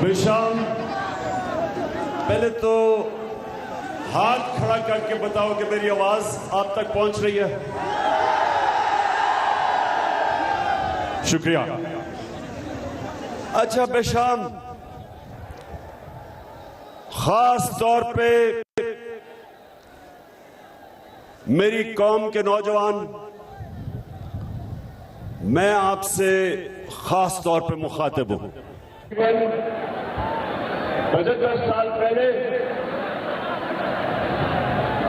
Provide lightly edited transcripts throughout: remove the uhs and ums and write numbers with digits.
बेशाम, पहले तो हाथ खड़ा करके बताओ कि मेरी आवाज आप तक पहुंच रही है। शुक्रिया। अच्छा बेशाम, खास तौर पे मेरी कौम के नौजवान, मैं आपसे खास तौर पे मुखातिब हूं। बजट 10 साल पहले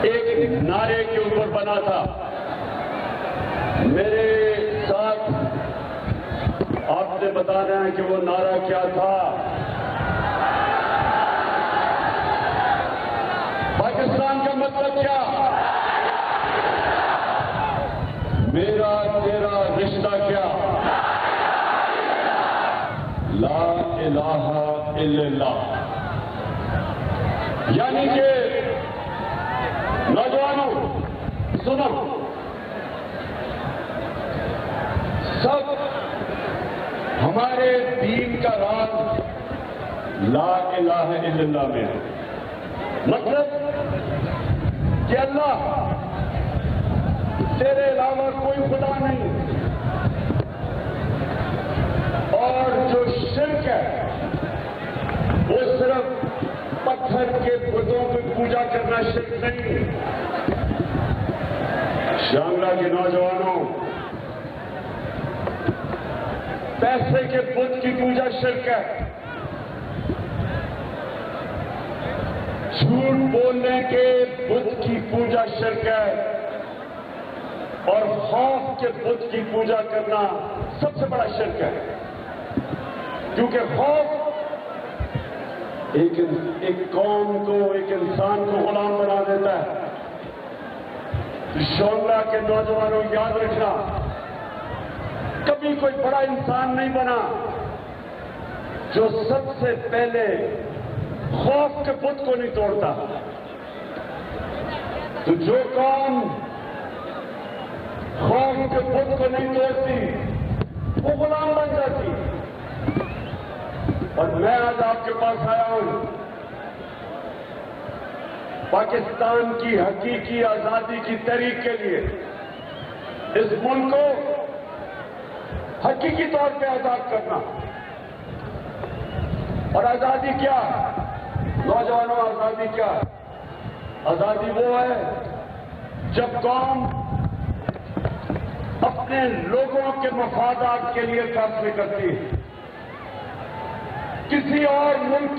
एक नारे के ऊपर बना था। मेरे साथ आपसे बता रहे हैं कि वो नारा क्या था। पाकिस्तान का मतलब क्या? मेरा तेरा रिश्ता क्या? ला इलाहा इल्लल्लाह। यानी कि नौजवानों सुनो, सब हमारे दीन का राज ला इलाहा इल्लल्लाह में है। मतलब कि अल्लाह तेरे अलावा कोई खुदा नहीं, और जो शिर्क है वो सिर्फ पत्थर के बुतों की पूजा करना शिर्क नहीं। शांगला के नौजवानों, पैसे के बुत की पूजा शिर्क है। झूठ बोलने के बुत की पूजा शिर्क है, और खौफ के बुत की पूजा करना सबसे बड़ा शिर्क है। क्योंकि खौफ एक कौम को, एक इंसान को गुलाम बना देता है। शोला के नौजवानों, याद रखना, कभी कोई बड़ा इंसान नहीं बना जो सबसे पहले खौफ के बुत को नहीं तोड़ता। तो जो कौम खौफ के बुत को नहीं तोड़ती वो गुलाम बन जाती। और मैं आज आपके पास आया हूं पाकिस्तान की हकीकी आजादी की तहरीक के लिए। इस मुल्क को हकीकी तौर पे आजाद करना। और आजादी क्या? नौजवानों, आजादी क्या? आजादी वो है जब कौम अपने लोगों के मफादात के लिए फैसले करती है। किसी और मुल्क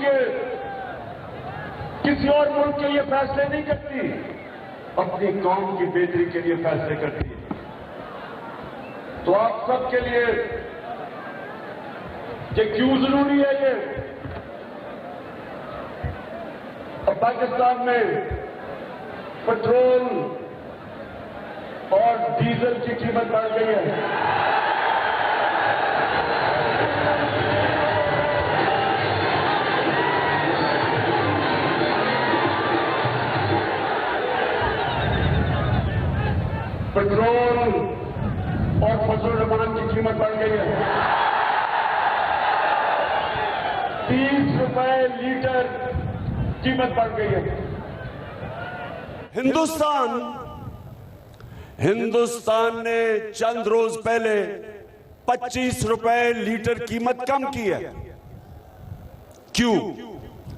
के लिए फैसले नहीं करती, अपनी कौम की बेहतरी के लिए फैसले करती है। तो आप सबके लिए ये क्यों जरूरी है? ये अब पाकिस्तान में पेट्रोल और डीजल की कीमत बढ़ गई है। पेट्रोल और फजल-ए-मान की कीमत बढ़ गई है। 30 रुपए लीटर कीमत बढ़ गई है। हिंदुस्तान ने चंद रोज पहले 25 रुपए लीटर कीमत कम की है। क्यों?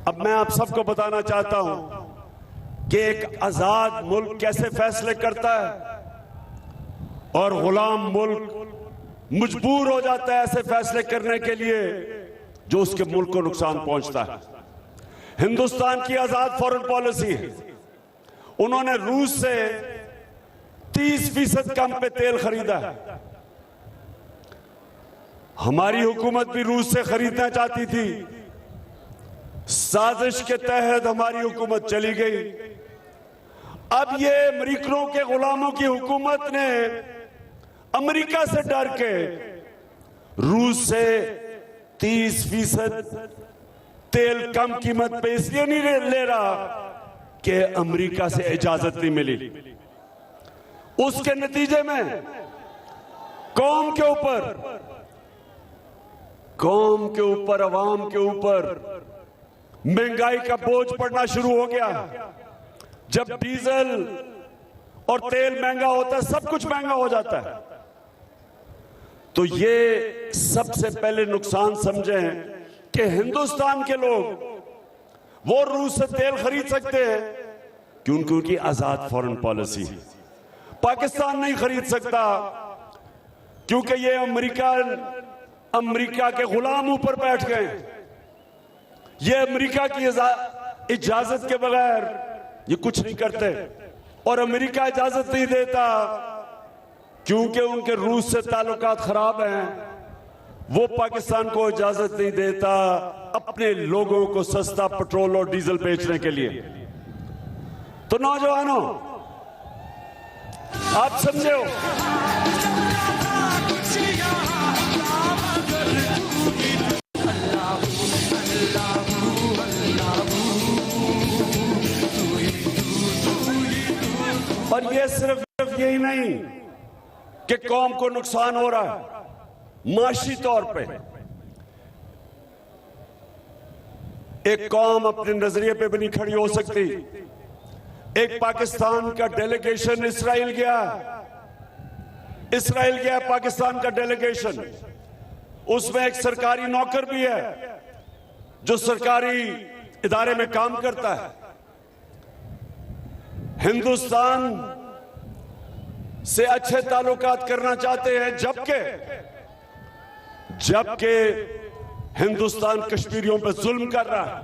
अब मैं आप सबको बताना चाहता हूं कि एक आजाद मुल्क कैसे फैसले करता है और गुलाम मुल्क मजबूर हो जाता है ऐसे फैसले करने के लिए जो उसके मुल्क को नुकसान पहुंचता है। हिंदुस्तान की आजाद फॉरेन पॉलिसी है। उन्होंने रूस से 30% कम पे तेल खरीदा है। हमारी हुकूमत भी रूस से खरीदना चाहती थी। साजिश के तहत हमारी हुकूमत चली गई। अब ये अमेरिकनों के गुलामों की हुकूमत ने अमेरिका से डर के रूस से 30% तेल कम कीमत पे इसलिए नहीं ले रहा कि अमेरिका से इजाजत नहीं मिली। उसके नतीजे में कौम के ऊपर कौम के ऊपर, अवाम के ऊपर महंगाई का बोझ पड़ना शुरू हो गया। जब डीजल और तेल महंगा होता है, सब कुछ महंगा हो जाता है। तो ये सबसे पहले नुकसान समझें कि हिंदुस्तान के लोग वो रूस से तेल खरीद सकते हैं क्योंकि उनकी आजाद फॉरेन पॉलिसी है। पाकिस्तान नहीं खरीद सकता क्योंकि ये अमेरिका के गुलाम ऊपर बैठ गए। ये अमेरिका की इजाजत के बगैर ये कुछ नहीं करते, और अमेरिका इजाजत नहीं देता क्योंकि उनके रूस से ताल्लुकात खराब हैं। वो पाकिस्तान को इजाजत नहीं देता अपने लोगों को सस्ता पेट्रोल और डीजल बेचने के लिए। तो नौजवानों, आप समझे हो, और ये सिर्फ यही नहीं कि कौम को नुकसान हो रहा है माशी तौर पे। एक कौम अपने नजरिए पे भी नहीं खड़ी हो सकती। एक पाकिस्तान का डेलीगेशन इस्राइल गया पाकिस्तान का डेलीगेशन। उसमें एक सरकारी नौकर भी है जो सरकारी इदारे में काम करता है। हिंदुस्तान से अच्छे ताल्लुकात करना चाहते हैं, जबकि हिंदुस्तान कश्मीरियों पर जुल्म कर रहा है।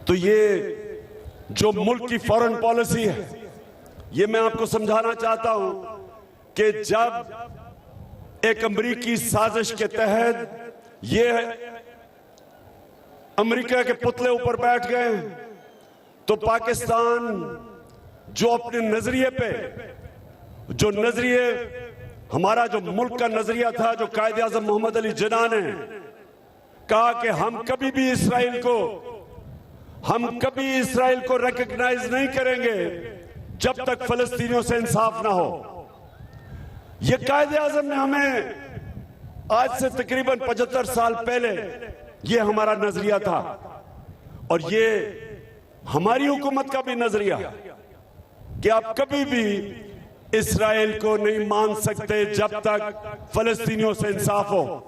तो ये जो मुल्क की फॉरेन पॉलिसी है, ये मैं आपको समझाना चाहता हूं कि जब एक अमेरिकी साजिश के तहत ये अमेरिका के पुतले ऊपर बैठ गए, तो पाकिस्तान जो अपने नजरिए पे, जो नजरिए हमारा जो मुल्क का नजरिया था, जो कायदे आज़म मोहम्मद अली जिन्ना ने कहा कि हम कभी भी इसराइल को रिकॉग्नाइज नहीं करेंगे जब तक फलस्तीनियों से इंसाफ ना हो। ये कायदे आज़म ने हमें आज से तकरीबन 75 साल पहले ये हमारा नजरिया था, और ये हमारी हुकूमत का भी नजरिया कि आप कभी भी इसराइल को नहीं मान सकते जब तक फलस्तीनियों से इंसाफ हो।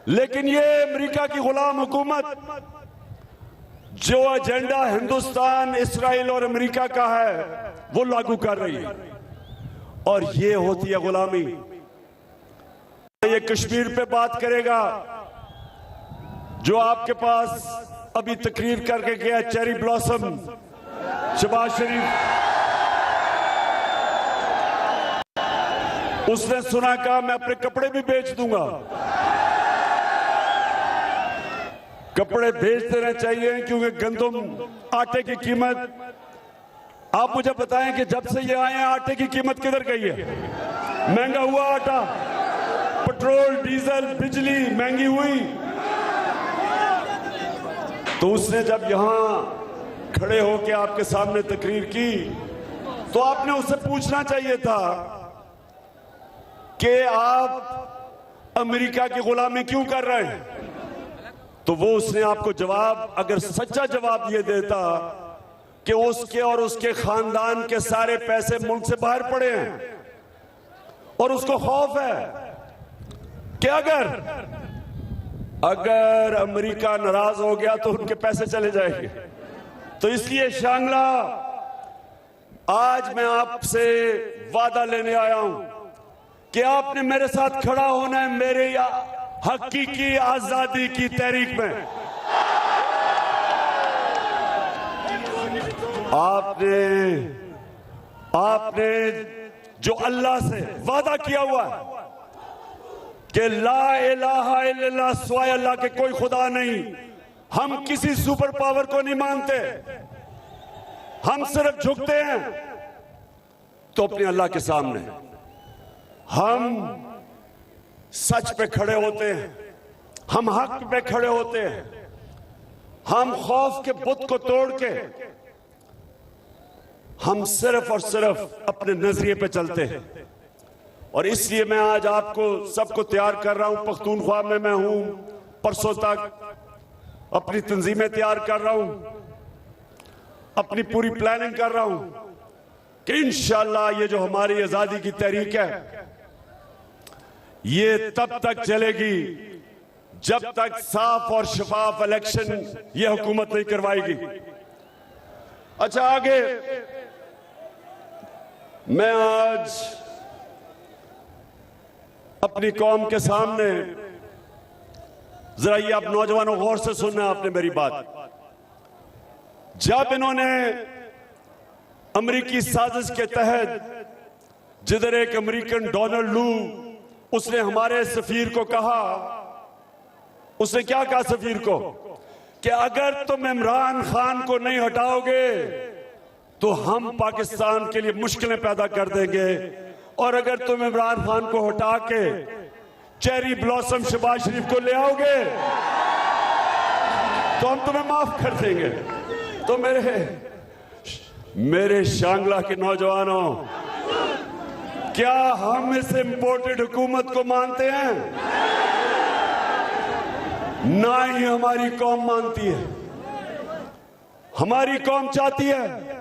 लेकिन ये अमेरिका की गुलाम हुकूमत जो एजेंडा हिंदुस्तान, इसराइल और अमेरिका का है वो लागू कर रही है, और ये होती है गुलामी। ये कश्मीर पे बात करेगा जो आपके पास अभी तकरीर करके गया चेरी ब्लॉसम शहबाज शरीफ। उसने सुना, कहा मैं अपने कपड़े भी बेच दूंगा। कपड़े बेच देने चाहिए क्योंकि गंदम, आटे की कीमत, आप मुझे बताएं कि जब से ये आए हैं आटे की कीमत किधर गई है? महंगा हुआ आटा, पेट्रोल, डीजल, बिजली महंगी हुई। तो उसने जब यहां खड़े होकर आपके सामने तकरीर की तो आपने उससे पूछना चाहिए था कि आप अमेरिका की गुलामी क्यों कर रहे हैं। तो वो उसने आपको जवाब, अगर सच्चा जवाब ये देता कि उसके और उसके खानदान के सारे पैसे मुल्क से बाहर पड़े हैं और उसको खौफ है कि अगर अमेरिका नाराज हो गया तो उनके पैसे चले जाएंगे। तो इसलिए शांगला, आज मैं आपसे वादा लेने आया हूं कि आपने मेरे साथ खड़ा होना है मेरे हकीकी आजादी की तहरीक में। आपने जो अल्लाह से वादा किया हुआ है कि ला इलाहा इल्लल्लाह, सिवाय अल्लाह के कोई खुदा नहीं, हम किसी सुपर पावर को नहीं मानते, हम सिर्फ झुकते हैं, तो अपने अल्लाह के सामने हम सच पे खड़े होते हैं, हम हक पे खड़े होते हैं, हम खौफ के बुत को तोड़ के हम सिर्फ और सिर्फ अपने नजरिए पे चलते हैं। और इसलिए मैं आज आपको सबको तैयार कर रहा हूं। पख्तूनख्वा में मैं हूं, परसों तक अपनी तंजीमें तैयार कर रहा हूं, अपनी पूरी प्लानिंग कर रहा हूं कि इंशाअल्लाह ये जो हमारी आजादी की तहरीक है ये तब तक चलेगी जब तक साफ और शफाफ इलेक्शन ये हुकूमत नहीं करवाएगी। अच्छा, आगे मैं आज अपनी कौम के सामने, जरा ये आप नौजवानों गौर से सुनना आपने मेरी बात। जब इन्होंने अमेरिकी साजिश के तहत, जिधर एक अमेरिकन डोनाल्ड लू, उसने हमारे सफीर को कहा, उसने क्या कहा सफीर को कि अगर तुम इमरान खान को नहीं हटाओगे तो हम पाकिस्तान के लिए मुश्किलें पैदा कर देंगे, और अगर तुम इमरान खान को हटा के चेरी ब्लॉसम शहबाज शरीफ को ले आओगे तो हम तुम्हें माफ कर देंगे। तो मेरे शांगला के नौजवानों, क्या हम इस इंपोर्टेड हुकूमत को मानते हैं? ना ही हमारी कौम मानती है। हमारी कौम चाहती है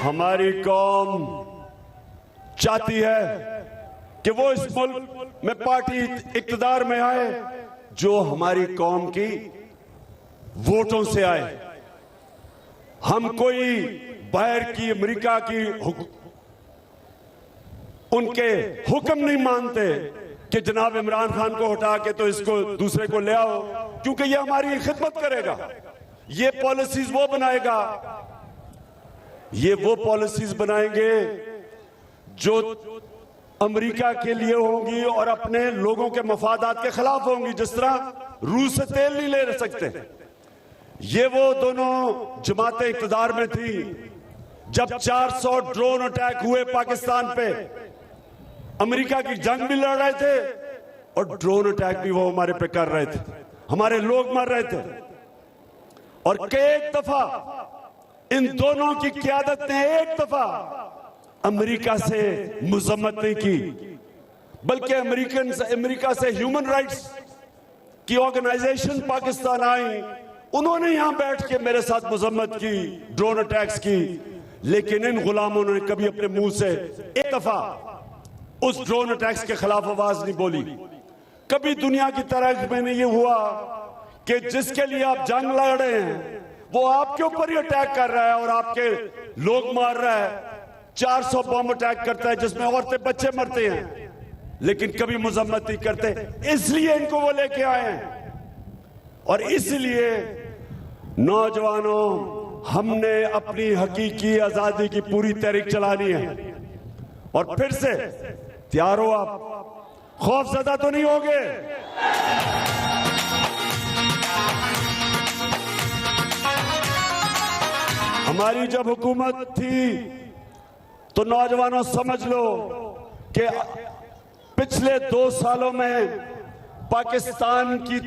हमारी कौम चाहती है कि वो इस मुल्क में पार्टी इक्तदार में आए जो हमारी कौम की वोटों से आए। हम कोई बाहर की अमेरिका की उनके हुक्म नहीं मानते कि जनाब इमरान खान को हटा के तो इसको दूसरे को ले आओ, क्योंकि ये हमारी खिदमत करेगा, ये पॉलिसीज वो बनाएगा, ये वो पॉलिसीज बनाएंगे जो अमेरिका के लिए होंगी और अपने लोगों के मफादात के खिलाफ होंगी। जिस तरह रूस से तेल नहीं ले सकते, ये वो दोनों जमातें इक़्तिदार में थी जब 400 ड्रोन अटैक हुए पाकिस्तान पे। अमेरिका की जंग भी लड़ रहे थे और ड्रोन अटैक भी वो हमारे पे कर रहे थे, हमारे लोग मर रहे थे। और कई दफा इन दोनों की क़यादत ने एक दफा अमेरिका से मुज़म्मत नहीं की, बल्कि अमेरिका से ह्यूमन राइट्स की ऑर्गेनाइजेशन पाकिस्तान आई, उन्होंने यहां बैठ के मेरे साथ मुज़म्मत की, ड्रोन अटैक्स की। लेकिन इन गुलामों ने कभी अपने मुंह से एक दफा उस ड्रोन अटैक्स के खिलाफ आवाज नहीं बोली। कभी दुनिया की तारीख में नहीं ये हुआ कि जिसके लिए आप जंग लड़ रहे हैं वो आपके ऊपर ही अटैक कर रहा है और आपके लोग मार रहा है। 400 बम अटैक करता है जिसमें औरतें बच्चे मरते हैं, लेकिन कभी मुज़म्मत नहीं करते। इसलिए इनको वो लेके आए हैं। और इसलिए नौजवानों, हमने अपनी हकीकी आजादी की पूरी तहरीक चलानी है। और फिर से तैयार हो आप, खौफजदा तो नहीं होगे। हमारी जब हुकूमत थी तो नौजवानों समझ लो कि पिछले 2 सालों में पाकिस्तान की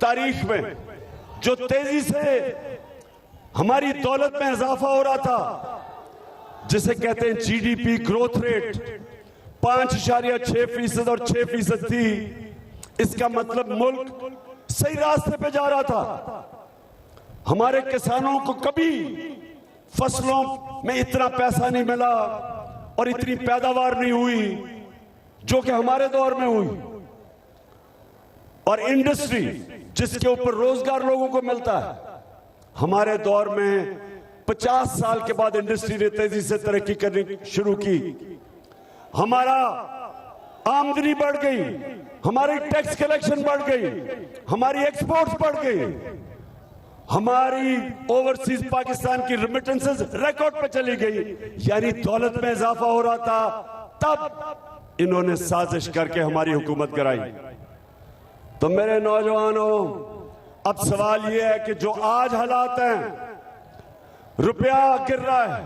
तारीख में जो तेजी से हमारी दौलत में इजाफा हो रहा था, जिसे कहते हैं जीडीपी ग्रोथ रेट 5.6% और 6% थी, इसका मतलब मुल्क सही रास्ते पे जा रहा था। हमारे किसानों को कभी फसलों में इतना पैसा नहीं मिला और इतनी पैदावार नहीं हुई जो कि हमारे दौर में हुई। और इंडस्ट्री जिसके ऊपर रोजगार लोगों को मिलता है, हमारे दौर में 50 साल के बाद इंडस्ट्री ने तेजी से तरक्की करनी शुरू की। हमारा आमदनी बढ़ गई, हमारी टैक्स कलेक्शन बढ़ गई, हमारी एक्सपोर्ट्स बढ़ गई, हमारी ओवरसीज पाकिस्तान की रेमिटेंसेस रिकॉर्ड पे चली गई, यानी दौलत में इजाफा हो रहा था। तब इन्होंने साजिश करके हमारी हुकूमत कराई। तो मेरे नौजवानों, अब सवाल यह है कि जो आज हालात हैं, रुपया गिर रहा है,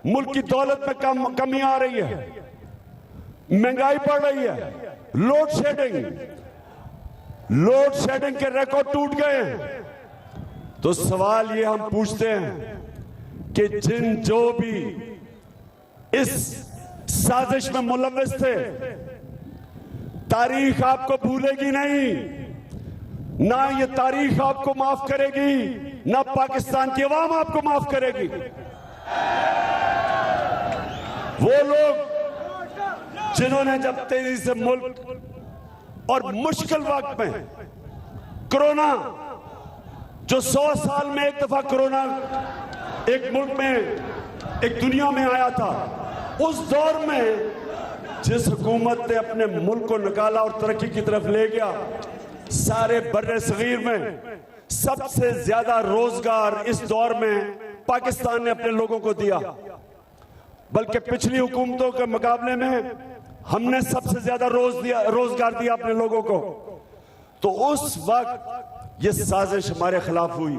मुल्क की दौलत में कमी आ रही है, महंगाई बढ़ रही है, लोड शेडिंग के रिकॉर्ड टूट गए। तो सवाल ये हम पूछते हैं कि जो भी इस साजिश में मुलव्विस थे, तारीख आपको भूलेगी नहीं, ना ये तारीख आपको माफ करेगी, ना पाकिस्तान की अवाम आपको माफ करेगी। वो लोग जिन्होंने जब तेजी से मुल्क और मुश्किल वक्त में कोरोना, जो 100 साल में एक दफा कोरोना एक मुल्क में, एक दुनिया में आया था, उस दौर में जिस हुकूमत ने अपने मुल्क को निकाला और तरक्की की तरफ ले गया, सारे बर्रे सगीर में सबसे ज्यादा रोजगार इस दौर में पाकिस्तान ने अपने लोगों को दिया। बल्कि पिछली हुकूमतों के मुकाबले में हमने सबसे ज्यादा रोजगार दिया अपने लोगों को। तो उस वक्त ये साजिश हमारे खिलाफ हुई,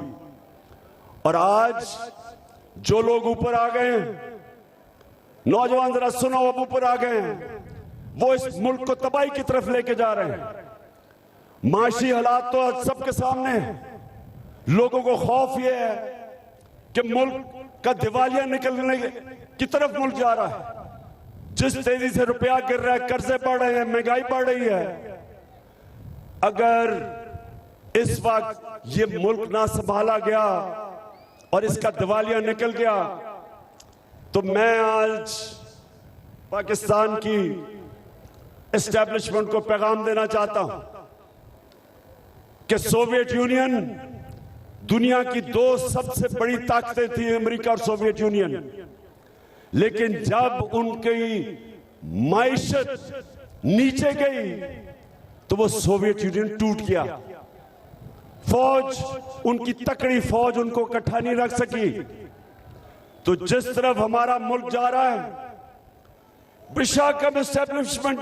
और आज जो लोग ऊपर आ गए हैं, नौजवान जरा सुनो, अब ऊपर आ गए हैं, वो इस मुल्क को तबाही की तरफ लेके जा रहे हैं। माशी हालात तो आज सबके सामने है। लोगों को खौफ ये है कि मुल्क का दिवालिया निकलने की तरफ मुल्क जा रहा है। जिस तेजी से रुपया गिर रहा है, कर्जे बढ़ रहे हैं, महंगाई बढ़ रही है, अगर इस वक्त ये मुल्क ना संभाला गया और इसका दिवालिया निकल गया, तो मैं आज पाकिस्तान की एस्टेब्लिशमेंट को पैगाम देना चाहता हूं कि सोवियत यूनियन दुनिया की दो सबसे बड़ी ताकतें थी, अमेरिका और सोवियत यूनियन। लेकिन जब उनकी माइशत नीचे गई तो वो सोवियत यूनियन टूट गया। फौज, उनकी तकड़ी फौज उनको इकट्ठा नहीं रख सकी। तो जिस तरफ हमारा मुल्क जा रहा है, विशाखम एस्टेब्लिशमेंट,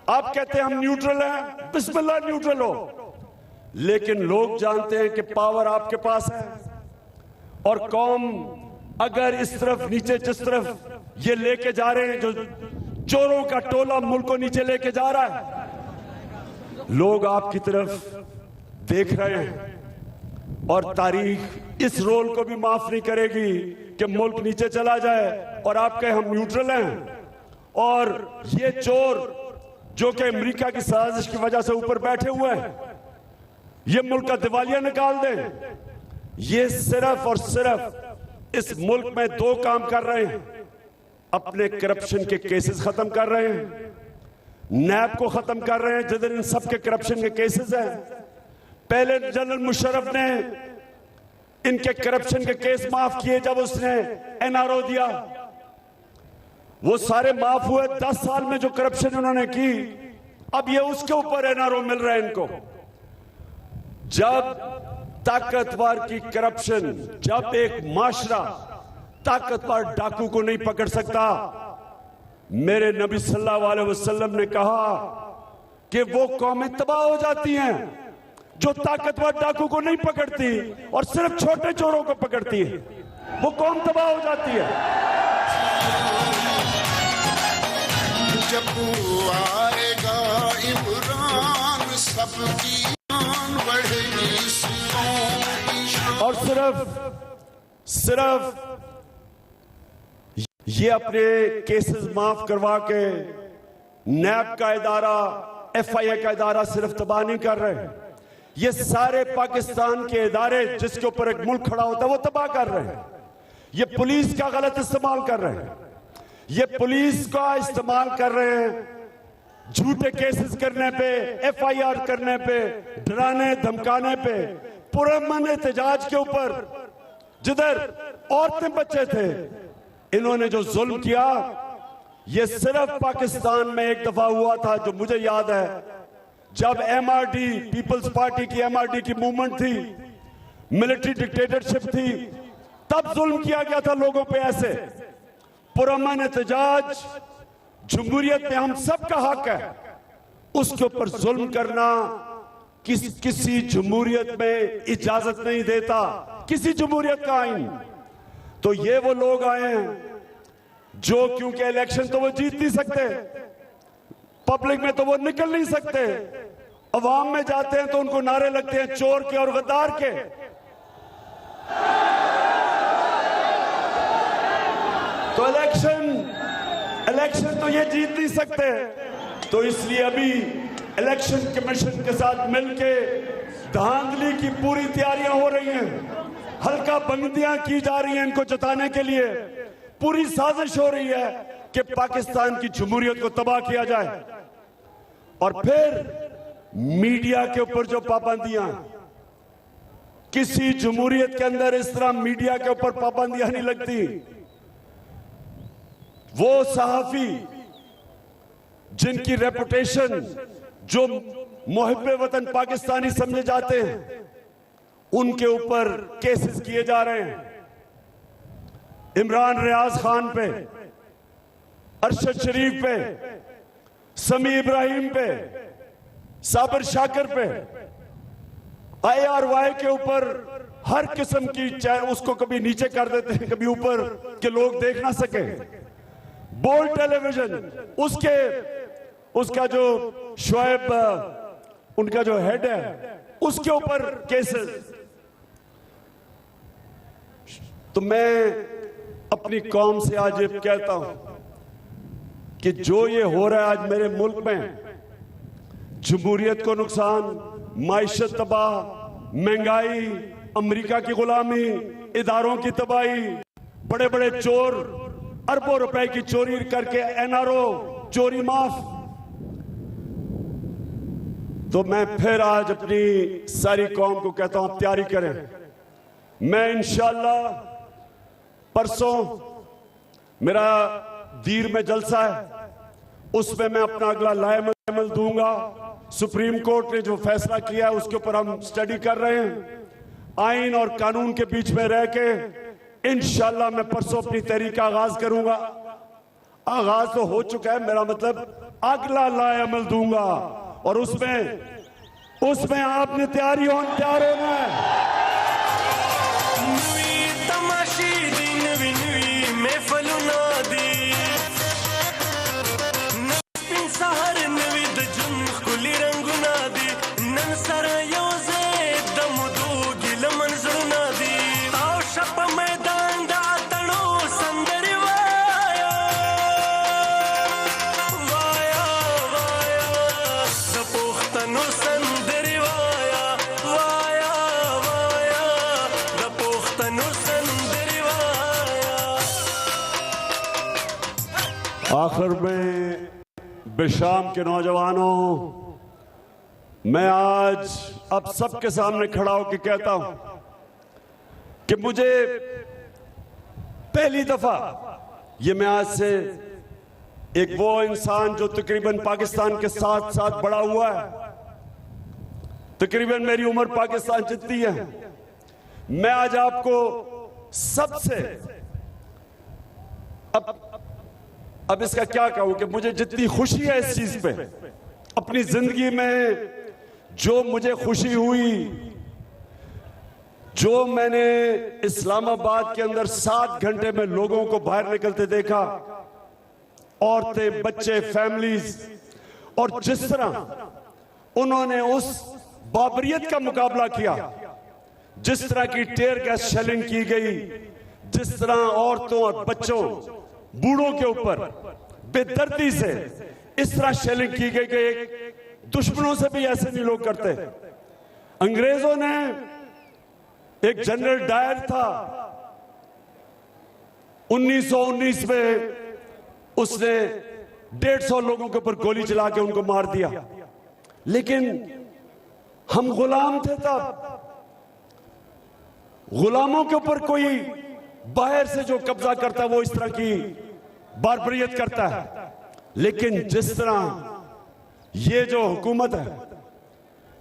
आप कहते हैं हम न्यूट्रल हैं, बिस्मिल्लाह न्यूट्रल हो, लेकिन लोग जानते हैं कि पावर आपके पास है। और कौम अगर इस तरफ नीचे, जिस तरफ ये लेके जा रहे हैं, जो चोरों का टोला मुल्क को नीचे लेके जा रहा है, लोग आपकी तरफ देख रहे हैं। और तारीख इस रोल को भी माफ नहीं करेगी कि मुल्क नीचे चला जाए और आप कहें हम न्यूट्रल हैं, और ये चोर जो कि अमेरिका की साजिश की वजह से ऊपर बैठे हुए हैं, ये मुल्क का दिवालिया निकाल दें। ये सिर्फ और सिर्फ इस मुल्क में दो काम कर रहे हैं, अपने करप्शन के केसेस खत्म कर रहे हैं, नैब को खत्म कर रहे हैं जिधर इन सब के करप्शन के केसेस हैं। पहले जनरल मुशर्रफ ने इनके करप्शन के केस माफ किए जब उसने एनआरओ दिया, वो सारे माफ हुए। 10 साल में जो करप्शन उन्होंने की, अब ये उसके ऊपर एनआरओ मिल रहा है इनको। जब ताकतवर की करप्शन, जब एक माशरा ताकतवर डाकू को नहीं पकड़ सकता, मेरे नबी सल्लल्लाहु अलैहि वसल्लम ने कहा कि वो कौमें तबाह हो जाती हैं जो ताकतवर डाकू को नहीं पकड़ती और सिर्फ छोटे चोरों को पकड़ती है, वो कौम तबाह हो जाती है। जब आएगा इमरान सबकी जान बढ़ेगी, और सिर्फ ये अपने केसेस माफ करवा के नैब का इदारा, एफआईए का इदारा सिर्फ तबाह नहीं कर रहे हैं, ये सारे पाकिस्तान के इदारे जिसके ऊपर एक मुल्क खड़ा होता है वो तबाह कर रहे हैं। ये पुलिस का गलत इस्तेमाल कर रहे हैं, ये पुलिस का इस्तेमाल कर रहे हैं झूठे केसेस करने पे, एफआईआर करने पे, डराने धमकाने पे, पुरअमन एहतजाज के ऊपर जिधर औरतें बच्चे थे, इन्होंने जो जुल्म किया, ये सिर्फ पाकिस्तान में एक दफा हुआ था जो मुझे याद है, जब एमआरडी, पीपल्स पार्टी की एमआरडी की मूवमेंट थी, मिलिट्री डिक्टेटरशिप थी, तब जुल्म किया गया था लोगों पे। ऐसे पुरअमन एहतजाज जमहूरियत में हम सब का हक है, उसके ऊपर जुल्म करना किसी जमहूरियत में इजाजत नहीं देता, किसी जमहूरियत का आईन। तो ये वो लोग आए हैं जो, क्योंकि इलेक्शन तो वो जीत नहीं सकते, पब्लिक में तो वो निकल नहीं सकते, अवाम में जाते हैं तो उनको नारे लगते हैं चोर के और गद्दार के। तो इलेक्शन तो ये जीत नहीं सकते। तो इसलिए अभी इलेक्शन कमीशन के साथ मिलके धांधली की पूरी तैयारियां हो रही हैं, हल्का बंदियां की जा रही हैं इनको जताने के लिए। पूरी साजिश हो रही है कि पाकिस्तान की जमहूरियत को तबाह किया जाए। और फिर मीडिया के ऊपर जो पाबंदियां, किसी जमहूरियत के अंदर इस तरह मीडिया के ऊपर पाबंदियां नहीं लगती। वो सहाफी जिनकी रेपुटेशन, जो मुहिब्बे वतन पाकिस्तानी समझे जाते हैं, उनके ऊपर केसेस किए जा रहे हैं। इमरान रियाज खान पे, अरशद शरीफ पे, समी इब्राहिम पे, साबिर शाकिर पे, IRY के ऊपर हर किस्म की, चाहे उसको कभी नीचे कर देते हैं कभी ऊपर के लोग देख ना सके। बोल्ड टेलीविजन, उसका जो शोएब उनका जो हेड है, उसके ऊपर केसेस। तो मैं अपनी कौम से आज ये कहता हूं कि जो ये हो रहा है आज मेरे मुल्क में, जमहूरियत को नुकसान, माइशत तबाह, महंगाई, अमेरिका की गुलामी, इदारों की तबाही, बड़े बड़े चोर अरबों रुपए की चोरी करके NRO चोरी माफ। तो मैं फिर आज अपनी सारी कौम को कहता हूं, तैयारी करें। मैं इंशाअल्लाह परसों मेरा दीर में जलसा है, उसमें मैं अपना अगला लाएमल दूंगा। सुप्रीम कोर्ट ने जो फैसला किया है उसके ऊपर हम स्टडी कर रहे हैं। आइन और कानून के बीच में रह के इंशाअल्लाह मैं परसों अपनी तहरीक का आगाज करूंगा। आगाज तो हो चुका है, मेरा मतलब अगला लाएमल दूंगा, और उसमें आपने तैयार होना है। आखिर में बेशाम के नौजवानों, मैं आज अब सबके सामने खड़ा होकर कहता हूं कि मुझे पहली दफा, ये मैं आज से एक वो इंसान जो तकरीबन पाकिस्तान के साथ साथ बड़ा हुआ है, तकरीबन मेरी उम्र पाकिस्तान जितनी है, मैं आज आपको सबसे अब इसका क्या कहूं कि मुझे जितनी खुशी है इस चीज पे, अपनी जिंदगी में जो मुझे खुशी हुई, जो मैंने इस्लामाबाद के अंदर 7 घंटे में लोगों को बाहर निकलते देखा, औरतें, बच्चे, फैमिलीज, और जिस तरह उन्होंने उस बाबरियत का मुकाबला किया, जिस तरह की टेयर गैस शेलिंग की गई, जिस तरह औरतों और बच्चों, बूढ़ों के ऊपर बेदर्दी से इस तरह शेलिंग की गई कि दुश्मनों से भी ऐसे नहीं लोग करते। अंग्रेजों ने, एक जनरल डायर था 1919 में, उसने 150 लोगों के ऊपर गोली चला के उनको मार दिया, लेकिन हम गुलाम थे तब। गुलामों के ऊपर कोई बाहर से जो कब्जा करता है वो इस तरह की बारबरियत करता है, लेकिन जिस तरह ये जो हुकूमत है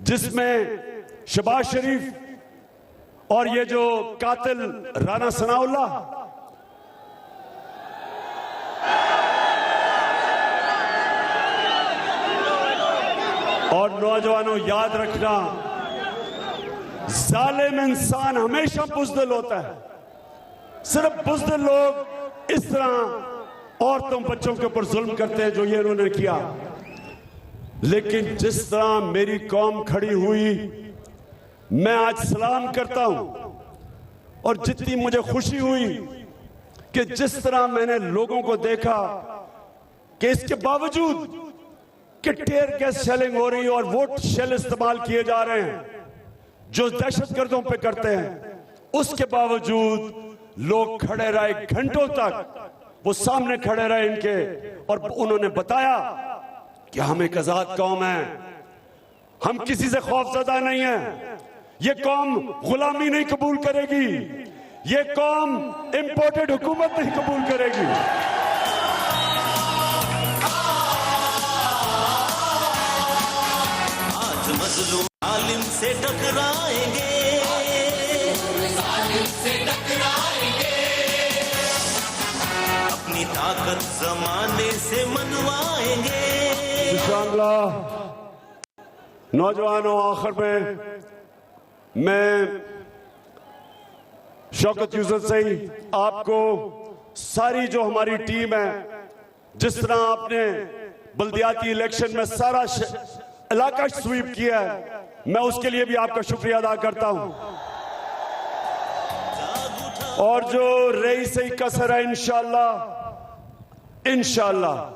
जिसमें शहबाज शरीफ और ये जो कातिल राना सनाउल्लाह, और नौजवानों याद रखना, जालिम इंसान हमेशा बुज़दिल होता है। सिर्फ बुज़दिल लोग इस तरह औरतों बच्चों के ऊपर जुल्म करते हैं जो ये इन्होंने किया। लेकिन जिस तरह मेरी कौम खड़ी हुई, मैं आज सलाम करता हूं। और जितनी मुझे खुशी हुई कि जिस तरह मैंने लोगों को देखा कि इसके बावजूद कि टेयर गैस शेलिंग हो रही है और वोट शेल इस्तेमाल किए जा रहे हैं जो दहशतगर्दों पे करते हैं, उसके बावजूद लोग खड़े रहे घंटों तक, वो सामने खड़े रहे इनके, और उन्होंने बताया कि हम एक आजाद कौम है, हम किसी से खौफजदा नहीं है, ये कौम गुलामी नहीं कबूल करेगी, ये कौम इंपोर्टेड हुकूमत नहीं कबूल करेगी। आज मजलूम आलिम से टकराएंगे, अपनी ताकत जमाने से मनवाएंगे। इंशाअल्लाह नौजवानों, आखिर में मैं शौकत यूसुफ सही आपको, सारी जो हमारी टीम है, जिस तरह आपने बल्दियाती इलेक्शन में सारा इलाका स्वीप किया है, मैं उसके लिए भी आपका शुक्रिया अदा करता हूं। और जो रही सही कसर है, इंशाअल्लाह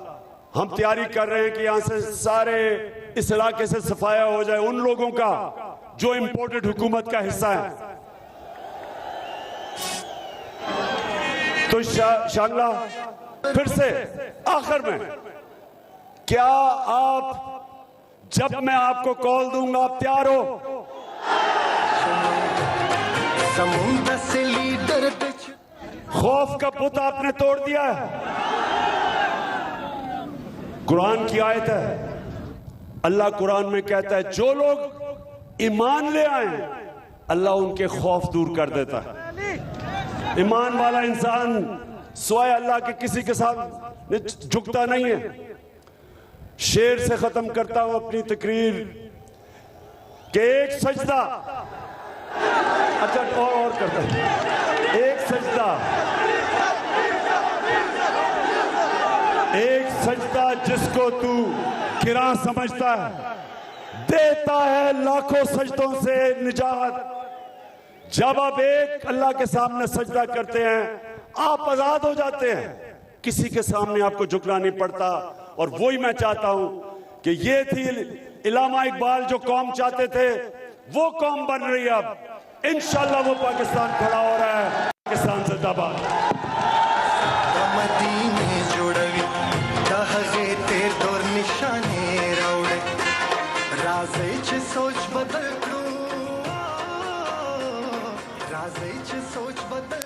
हम तैयारी कर रहे हैं कि यहां से सारे इस इलाके से सफाया हो जाए उन लोगों का जो इंपोर्टेड हुकूमत का हिस्सा है। तो शांगला, फिर से आखिर में, क्या आप, जब मैं आपको कॉल दूंगा, आप तैयार हो? समुद्र से लीडर खौफ का बुत आपने तोड़ दिया है। कुरान की आयत है, अल्लाह कुरान में कहता है जो लोग ईमान ले आए अल्लाह उनके खौफ दूर कर देता है। ईमान वाला इंसान स्वाय अल्लाह के किसी के साथ झुकता नहीं है। शेर से खत्म करता हूं अपनी तकरीर कि एक सजदा, अच्छा और करता हूं, एक सजदा जिसको तू किरा समझता है, देता है लाखों सजदों से निजात। जब आप एक अल्लाह के सामने सजदा करते हैं, आप आजाद हो जाते हैं, किसी के सामने आपको झुकना नहीं पड़ता। और वही मैं चाहता हूं कि ये थी इलामा इकबाल जो कौम चाहते थे, वो कौम बन रही है। अब इंशाअल्लाह वो पाकिस्तान खड़ा हो रहा है। पाकिस्तान जिंदाबाद। मदीने जुड़वी दहगे ते तोर निशाने राउडे राजेच सोच बदल करू राजेच सोच बदल